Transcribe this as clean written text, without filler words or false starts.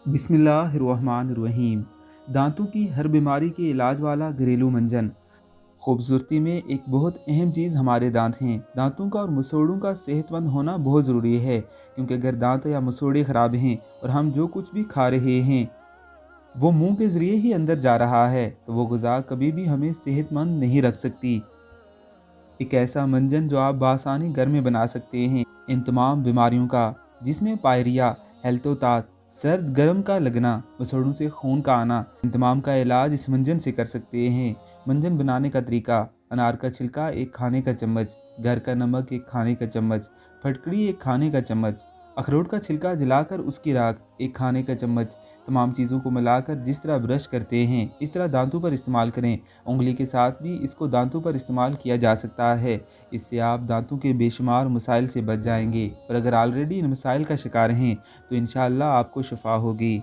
بسم اللہ الرحمن الرحیم۔ دانتوں کی ہر بیماری کے علاج والا گھریلو منجن۔ خوبصورتی میں ایک بہت اہم چیز ہمارے دانت ہیں۔ دانتوں کا اور مسوڑوں کا صحت مند ہونا بہت ضروری ہے، کیونکہ اگر دانت یا مسوڑے خراب ہیں اور ہم جو کچھ بھی کھا رہے ہیں وہ منہ کے ذریعے ہی اندر جا رہا ہے تو وہ غذا کبھی بھی ہمیں صحت مند نہیں رکھ سکتی۔ ایک ایسا منجن جو آپ بآسانی گھر میں بنا سکتے ہیں ان تمام بیماریوں کا، جس میں پائریا، ہیلتوتاس، سرد گرم کا لگنا، مسوڑوں سے خون کا آنا، ان تمام کا علاج اس منجن سے کر سکتے ہیں۔ منجن بنانے کا طریقہ: انار کا چھلکا 1 کھانے کا چمچ، گھر کا نمک 1 کھانے کا چمچ، پھٹکڑی 1 کھانے کا چمچ، اخروٹ کا چھلکا جلا کر اس کی راکھ 1 کھانے کا چمچ۔ تمام چیزوں کو ملا کر جس طرح برش کرتے ہیں اس طرح دانتوں پر استعمال کریں۔ انگلی کے ساتھ بھی اس کو دانتوں پر استعمال کیا جا سکتا ہے۔ اس سے آپ دانتوں کے بے شمار مسائل سے بچ جائیں گے، اور اگر آلریڈی ان مسائل کا شکار ہیں تو انشاءاللہ آپ کو شفا ہوگی۔